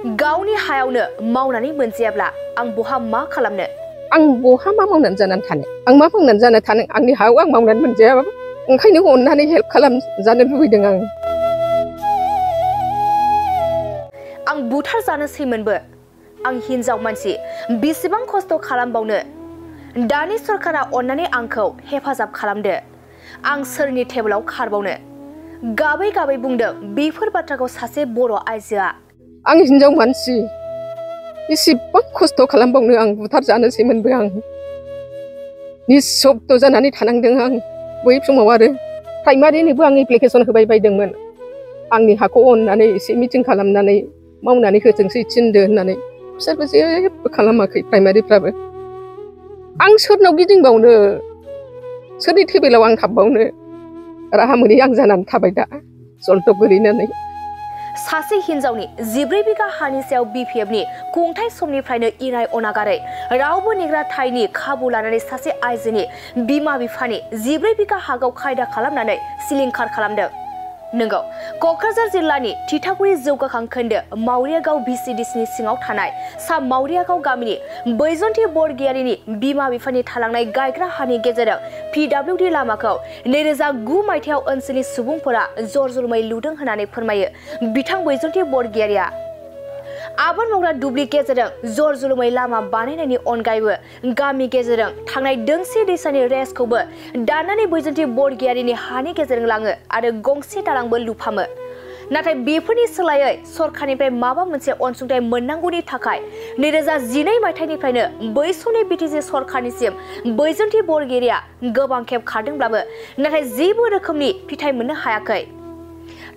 गावनि हायावनो मावनानै मोनजायाब्ला आं बहा मा खालामनो आं बहा मा मावनानै जानानै थानो आं मा मावनानै जानानै थानो आंनि हायाव आं मावनानै मोनजायाबाबो ओंखायनो अननानै हेल्प खालामजानो लुबैदों आं बुथार जानोसैमोनबो आं हिनजाव मानसि बेसेबां खस्थ' खालामबावनो दानि सरकारा अननानै आंखौ हेफाजाब खालामदो आं सोरनि टेबोलाव खारबावनो गाबै गाबै बुंदों बेफोर बाथ्राखौ सासे बर' आइजोआ आं हिनजाव मानसि इसेबां खस्थ' खालामबावनो आं बुथार जानोसैमोनबो आं निसब्द जानानै थानांदों आं बै समाव आरो प्राइमारिनिबो आं एप्लिकेसन होबाय बायदोंमोन आंनि हाखौ अननानै एसे मिटिं खालामनानै मावनानै होथोंसै थिनदो होननानै बिसोरबो जेबो खालामाखै प्राइमारिफ्राबो आं सोरनाव गिदिंबावनो सोरनि टेबोलाव आं थाबबावनो राहा मोनै आं जानानै थाबाय दा जलदब गोलैनानै सासे हिनजावनि 14 बिघा हानि सायाव बिपिएफनि खुंथाय समनिफ्रायनो इनाय अनागारै रावबो नेग्रा थायनि खाबु लानानै सासे आइजोनि बिमा बिफानि 14 बिघा हाखौ खायदा खालामनानै सिलिंखार खालामदों नंगौ क'क्राझार जिल्लानि थिथागुरि जौगाखां खोन्दो मावरियागाव भिसिडिसिनि सिङाव थानाय सा मावरियागाव गामिनि बैजन्ती बरगयारीनि बिमा बिफानि थालांनाय गायग्रा हानि गेजेरजों पिडब्लिउडि लामाखौ 2009 मायथाइयाव ओनसोलनि सुबुंफोरा जर-जरुमै लुदों होननानै फोरमायो बिथां बैजन्ती बरगयारीया आबाद मावग्रा दुब्लि गेजेरजों जर-जुलुमै लामा बानायनायनि अनगायैबो गामि गेजेरजों थांनाय दोंसे दैसानि रेसखौबो दाननानै बैजन्ती बरगयारीनि हानि गेजेरजों लाङो आरो गंसे दालांबो लुफामो नाथाय बेफोरनि सोलायै सरकारनिफ्राय माबा मोनसे अनसुंथाइ मोननांगौनि थाखाय 2012 मायथाइनिफ्रायनो बै समनि बिटिसि सरकारनिसिम बैजन्ती बरगयारीया गोबां खेब खारदोंब्लाबो नाथाय जेबो रोखोमनि फिथाइ मोननो हायाखै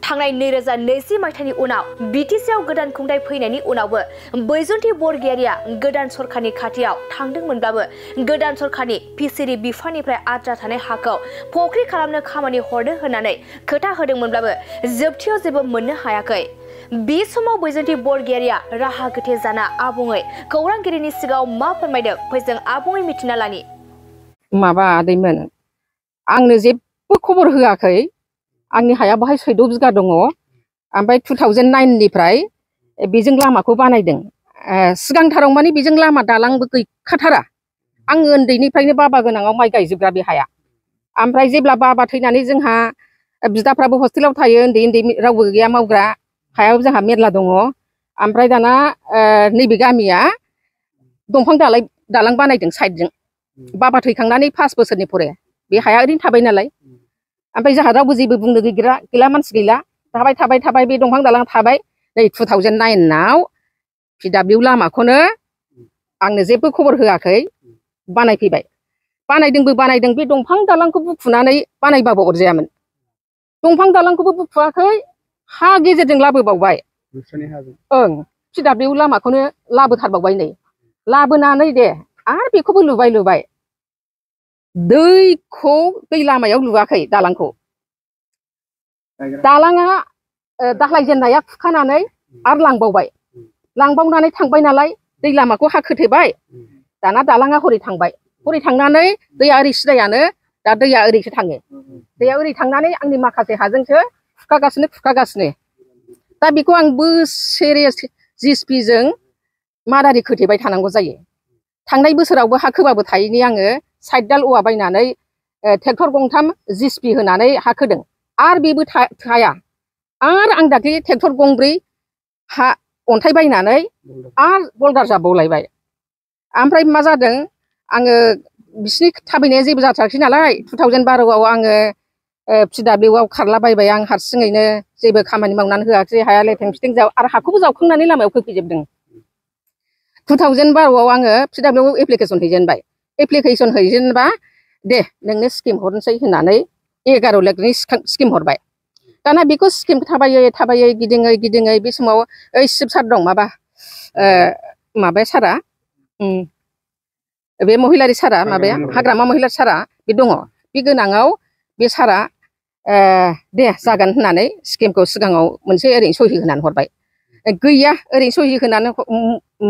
थांनाय 2020 मायथाइनि उनाव बिटिसिआव गोदान खुंथाय फैनायनि उनावबो बैजन्ती बरगयारीया गोदान सरकारनि खाथियाव थांदोंमोनब्लाबो गोदान सरकारनि फिसिरि बिफाननिफ्राय आद्रा थानाय हाखौ फख्रि खालामनो खामानि हरनो होननानै खोथा होदोंमोनब्लाबो जोबथियाव जेबो मोननो हायाखै बे समाव बैजन्ती बरगयारीया राहा गोथे जाना आबुङै खौरांगिरिनि सिगाङाव मा फोरमायदों फैजों आबुङै मिथिना लानि माबा आदैमोन आंनो जेबो खबर होआखै आंनि हाया बाहाय 14 बिघा दङ ओमफ्राय 2009 निफ्राय बेजों लामाखौ बानायदों सिगांथाराव माने बेजों लामा दालांबो गैखाथारा आं उन्दैनिफ्रायनो बाबा गोनाङाव माइ गायजोबग्रा बे हाया ओमफ्राय जेब्ला बाबा थैनानै जोंहा बिदाफ्राबो हस्टेलाव थायो उन्दै उन्दै रावबो गैया मावग्रा हायाव जोंहा मेरला दङ ओमफ्राय दाना नैबे गामिया दंफां दालां बानायदों साइडजों बाबा थैखांनानै 5 बोसोरनि फरे बे हाया ओरैनो थाबाय नालाय ओमफ्राय जोंहा रावबो जेबो बुंनो गैला मानसि गैला थाबाय बे दंफां दालां थाबाय नै 2009 आव पिडब्लिउ लामाखौनो आंनो जेबो खबर होआखै बानायफैबाय बानायदों बे दंफां दालांखौ बुखुनानै बानायबाबो अरजायामोन दंफां दालांखौबो बुखुआखै हा गेजेरजों लाबोबावबाय ओं पिडब्लिउ लामाखौनो लाबोथारबावबाय नै लाबोनानै दे आरो बेखौबो लुबाय दै लामायाव लुवाखै दालांखौ दालाङा दालाय जेननाया खुखानानै आरो लांबावनानै थांबाय नालाय दै लामाखौ हा खोथेबाय दाना दालाङा हरै थांनानै दैया ओरै सिदायानो दा दैया ओरैसो थाङो दैया ओरै थांनानै आंनि माखासे हाजोंसो खुखागासिनो दा बेखौ आं बोसोरे जिसिपिजों मादारि खोथेबाय थानांगौ जायो थांनाय बोसोरावबो हा खोबाबो थायैनि आङो साइड दाल औवा बायनानै ट्रेक्टर गंथाम जिसिपि होनानै हा खोदों आरो बेबो थाया आरो आं दाख्लै ट्रेक्टर गंब्रै हा अन्थाइ बायनानै आरो बल्दार जाबावलायबाय ओमफ्राय मा जादों आङो बिसिनि थाबायनाया जेबो जाथाराखै नालाय 2012 आव आङो पिडब्लिउआव खारलाबायबाय आं हारसिङैनो जेबो खामानि मावनानै होआखै हाया लेथें फिथें आरो हाखौबो जावखांनानै लामायाव खोफैजोबदों 2012 आव आङो पिडब्लिउआव एप्लिकेसन हैजेनबा दे नोंनो स्किम हरनोसै होननानै 11 लाखनि स्किम हरबाय दाना बेखौ स्किम थाबायै गिदिङै बे समाव ओइ शिब सार दं माबाया सारा बे महिलारि सारा माबाया हाग्रामा महिलारि सारा बे दङ बे गोनाङाव बे सारा दे जागोन होननानै स्किमखौ सिगाङाव मोनसे ओरैनो सहि होनानै हरबाय गैया ओरैनो सहि होनानै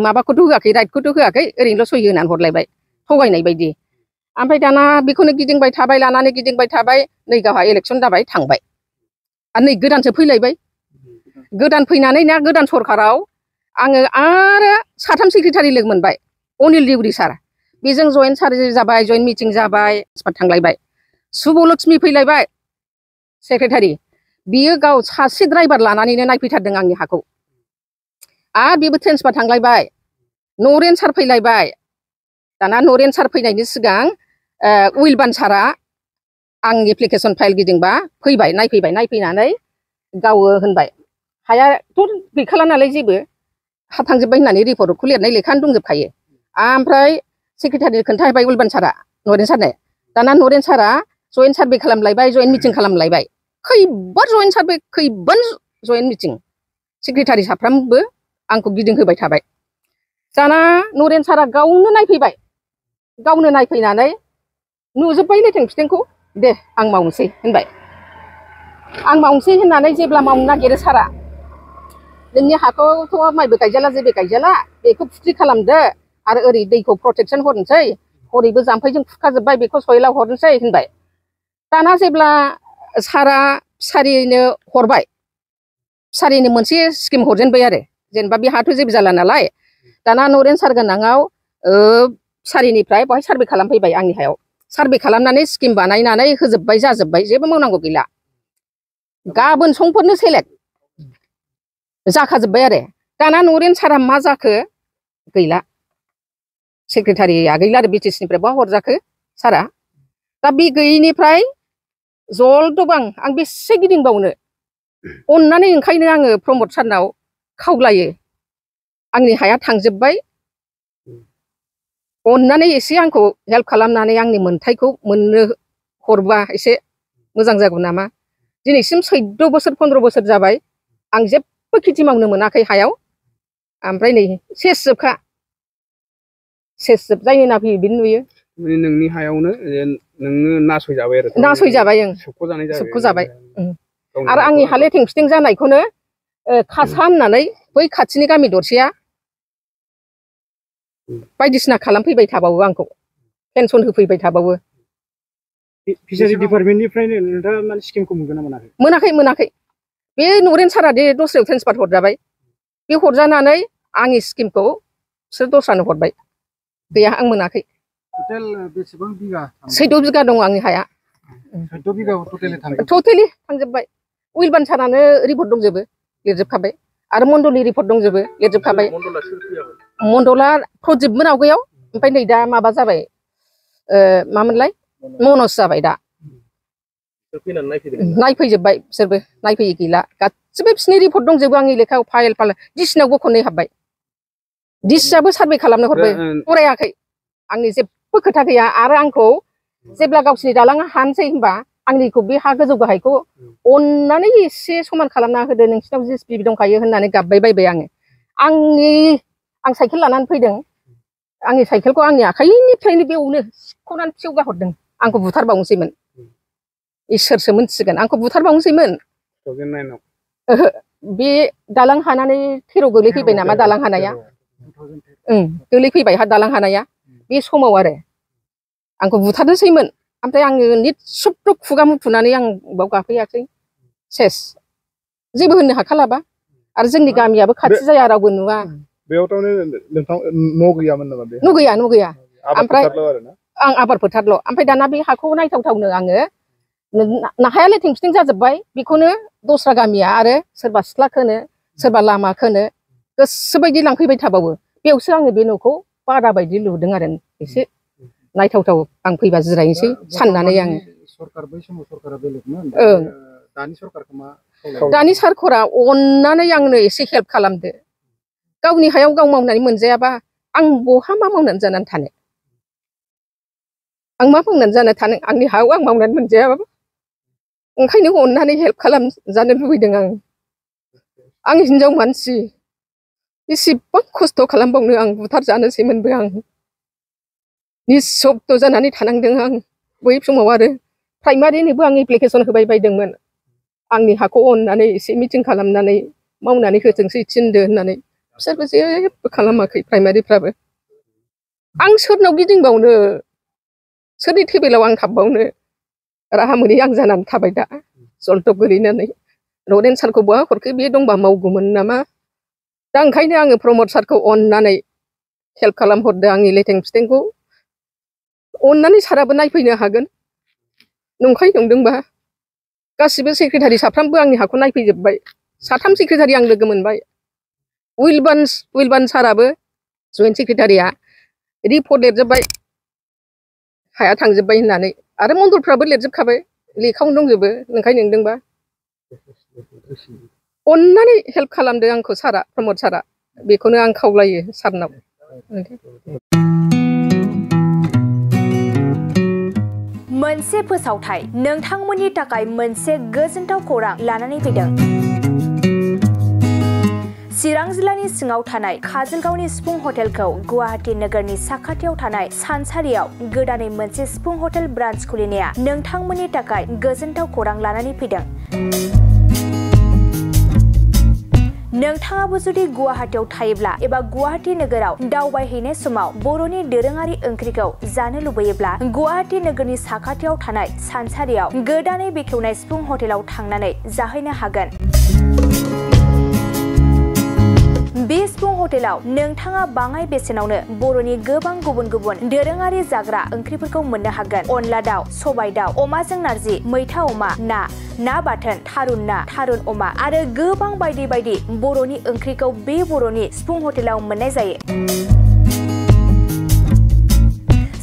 माबाखौथ' होआखै राइटखौथ' होआखै ओरैनोल' सहि होनानै हरलायबाय थगायनाय बायदि ओमफ्राय दाना बेखौनो गिदिंबाय थाबाय नै गावहा इलेक्सन जाबाय थांबाय आरो नै गोदानसो फैलायबाय गोदान फैनानै ना गोदान सरखाराव आङो आरो साथाम सेक्रेटारि लोगो मोनबाय अनिल देउरि सार बेजों जयेन्ट सार जाबाय जयेन्ट मिटिं जाबाय थांलायबाय सुबलक्ष्मि फैलायबाय सेक्रेटारि बियो गाव सासे ड्राइभार लानानैनो नायफैथारदों आंनि हाखौ आरो बेबो ट्रेन्सफार थांलायबाय नरेन सार फैलायबाय दाना नरेन सार फैनायनि सिगां उइलबान सारा आं एप्लिकेसन फाइल गिदिंबा फैबाय नायफैनानै गावो होनबाय हायाथ' गैखाला नालाय जेबो हा थांजोब्बाय होननानै रिपर्टखौ लिरनाय लेखानो दंजोबखायो ओमफ्राय सेक्रेटारि खोन्थाहैबाय उइलबान सारा नरेन सारनो दाना नरेन सारा जयेन्ट सार्भे खालामलायबाय जयेन्ट मिटिं खालामलायबाय खैबार जयेन्ट सार्भे खैबार जयेन्ट मिटिं सेक्रेटारि साफ्रामबो आंखौ गिदिंहोबाय थाबाय दाना नरेन सारा गावनो नायफैबाय गावनो नायफैनानै नुजोब्बाय लेथें फिथेंखौ दे आं मावनोसै होनबाय आं मावनोसै होननानै जेब्ला मावनो नागिरो सारा नोंनि हाखौथ' माइबो गायजाला जेबो गायजाला बेखौ फुख्रि खालामदो आरो ओरै दैखौ प्रटेक्सन हरनोसै हरैबो जाम्फैजों खुरखाजोब्बाय बेखौ सयलाव हरनोसै होनबाय दाना जेब्ला सारा फिसारिनो हरबाय फिसारिनो मोनसे स्किम हरजेनबाय आरो जेनेबा बे हाथ' जेबो जाला नालाय दाना नरेन सार गोनाङाव फिसारिनिफ्राय बहाय सार्भे खालामफैबाय आंनि हायाव सार्भे खालामनानै स्किम बानायनानै होजोब्बाय जाजोब्बाय जेबो मावनांगौ गैला गाबोन समफोरनो सेलेक्ट जाखाजोब्बाय आरो दाना नरेन सारा मा जाखो गैला सेक्रेटारिया गैला आरो बिटिसिनिफ्राय बहा हरजाखो सारा दा बे गैयिनिफ्राय जलदबां आं बेसे गिदिंबावनो अननानै ओंखायनो आङो प्रमद सारनाव खावलायो आंनि हाया थांजोब्बाय अननानै एसे आंखौ हेल्प खालामनानै आंनि मोन्थायखौ मोननो हरबा एसे मोजां जागौ नामा दिनैसिम 14 बोसोर 15 बोसोर जाबाय आं जेबो खेथि मावनो मोनाखै हायाव ओमफ्राय नै सेसजोबखा सेसजोब जायनि ना फैयो बिनो नुयो नोंनि हायावनो नोङो नासयजाबाय आरो नासयजाबाय ओं सोबख'जाबाय आरो आंनि हा लेथें फिथें जानायखौनो खासा होननानै बै खाथिनि गामि दरसेया बायदिसिना खालामफैबाय थाबावो आंखौ पेन्सन होफैबाय थाबावो फिसारि डिपार्टमेन्टनिफ्रायनो नोंथाङा माने स्किमखौ मोनगोन ना मोनाखै मोनाखै बे नरेन सारा दे दस्रायाव ट्रेन्सफार हरजाबाय बे हरजानानै आंनि स्किमखौ बिसोर दस्रानो हरबाय गैया आं मोनाखै टटेल बेसेबां बिगा 14 बिगा दङ आंनि हाया 14 बिगाखौ टटेलि थांजोब्बाय उइलबान सारानो रिपर्ट दंजोबो लिरजोबखाबाय आरो मण्डलनि रिपर्ट दंजोबो लिरजोबखाबाय मण्डला प्रदीपमोन आवगायाव ओमफ्राय नै दा माबा जाबाय मामोनलाय मनज जाबाय दा नायफैजोब्बाय बिसोरबो नायफैयो गैला गासिबो बिसिनि रिपर्ट दंजोबो आंनि लेखायाव फाइल डिसिनाव गखनै हाबबाय डिसिआबो सार्भे खालामनो हरबाय फरायाखै आंनि जेबो खोथा गैया आरो आंखौ जेब्ला गावसिनि दालाङा हानोसै होनबा आंनिखौ बे हा गोजौ गाहायखौ अननानै एसे समान खालामना होदो नोंसिनाव जिसिपि दंखायो होननानै गाबबाय बायबाय आङो आं साइकेल लानानै फैदों आंनि साइकेलखौ आंनि आखाइनिफ्रायनो बेवनो सिख'नानै फिसौ गाहरदों आंखौ बुथारबावनोसैमोन इसोरसो मोनथिसिगोन आंखौ बुथारबावनोसैमोन ओहो बे दालां हानानै 13 गोलैफैबाय नामा दालां हानाया गोलैफैबाय हा दालां हानाया बे समाव आरो आंखौ बुथारनोसैमोन ओमफ्राय आङो निस्सब्द खुगा मुथुनानै आं बाव गाखोयासै सेस जेबो होननो हाखालाबा आरो जोंनि गामियाबो खाथि जाया रावबो नुवा न' गैयामोन नामा बे न' गैया ओमफ्राय आं आबाद फोथारल' ओमफ्राय दाना बे हाखौ नायथावथावनो आङो हाया लेथें फिथें जाजोब्बाय बेखौनो दस्रा गामिया आरो सोरबा सिथ्ला खोनो सोरबा लामा खोनो गोसोबायदि लांफैबाय थाबावो बेयावसो आङो बे न'खौ बादा बायदि लुदों आरो एसे नायथावथाव आं फैबा जिरायनोसै साननानै आङो दानि सरखारा अननानै आंनो एसे हेल्प खालामदो गावनि हायाव गाव मावनानै मोनजायाबा आं बहा मा मावनानै जानानै थानो आं मा मावनानै जाना थानो आंनि हायाव आं मावनानै मोनजायाबाबो ओंखायनो अननानै हेल्प खालामजानो लुबैदों आं हिनजाव मानसि बेसेबां खस्थ' खालामबावनो आं बुथारजानोसैमोनबो आं निस्सब्द जानानै थानांदों आं बै समाव आरो प्राइमारिनोबो आं एप्लिकेसन होबाय बायदोंमोन आंनि हाखौ अननानै एसे मिटिं खालामनानै मावनानै होथोंसै थिनदो होननानै बिसोरबो जेबो खालामाखै प्राइमारिफ्राबो आं सोरनाव गिदिंबावनो सोरनि टेबोलाव आं थाबबावनो राहा मोनै आं जानानै थाबाय दा जलदब गोलैनानै नरेन सारखौ बहा हरखो बे दंबा मावगौमोन नामा दा ओंखायनो आङो प्रमद सारखौ अननानै हेल्प खालामहरदो आंनि लेटें फिटेंखौ अननानै साराबो नायफैनो हागोन नंखाय नंदोंबा गासिबो सेक्रेटारि साफ्रामबो आंनि हाखौ नायफैजोबबाय 3 सेक्रेटारि आं लोगो मोनबाय उइलबान साराबो जइन्ट सेक्रेटारिया रिपर्ट लिरजोबबाय हाया थांजोबबाय होननानै आरो मन्दलफ्राबो लिरजोबखाबाय लेखायावनो दंजोबो नंखाय नंदोंबा अननानै हेल्प खालामदो आंखौ सारा प्रमद सारा बेखौनो आं खावलायो सारनाव मोनसे फोसावथाय नोंथांमोननि थाखाय मोनसे गोजोनथाव खौरां लानानै फैदों चिरां जिल्लानि सिङाव थानाय काजलगावनि सिफुं हटेलखौ गुवाहाटी नोगोरनि साखाथियाव थानाय सानसारियाव गोदानै मोनसे सिफुं हटेल ब्रान्च खुलिनाया नोंथांमोननि थाखाय गोजोनथाव खौरां लानानै फैदों नोंथाङाबो जुदि गुवाहाटीयाव थायोब्ला एबा गुवाहाटी नोगोराव दावबायहैनाय समाव बर'नि दोरोङारि ओंख्रिखौ जानो लुबैयोब्ला गुवाहाटी नोगोरनि साखाथियाव थानाय सानसारियाव गोदानै बेखेवनाय सिफुं हटेलाव थांनानै जाहैनो हागोन बे सिफुं हटेलाव नोंथाङा बाङाय बेसेनावनो बर'नि गोबां गुबुन गुबुन दोरोङारि जाग्रा ओंख्रिफोरखौ मोननो हागोन अनला दाउ सबाय दाउ अमाजों नारजि मैथा अमा ना बाथोन थारुन अमा आरो गोबां बायदि बायदि बर'नि ओंख्रिखौ बे बर'नि सिफुं हटेलाव मोननाय जायो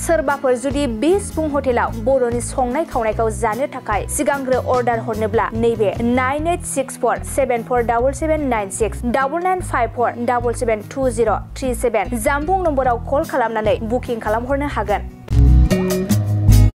सोरबाफोर जुदि बे सिफुं हटेलाव बर'नि संनाय खावनायखौ जानो थाखाय सिगांग्रो अर्डार हरनोब्ला नैबे 9864747796 9954772037 जामबुं नम्बराव कल खालामनानै बुकिं खालामहरनो हागोन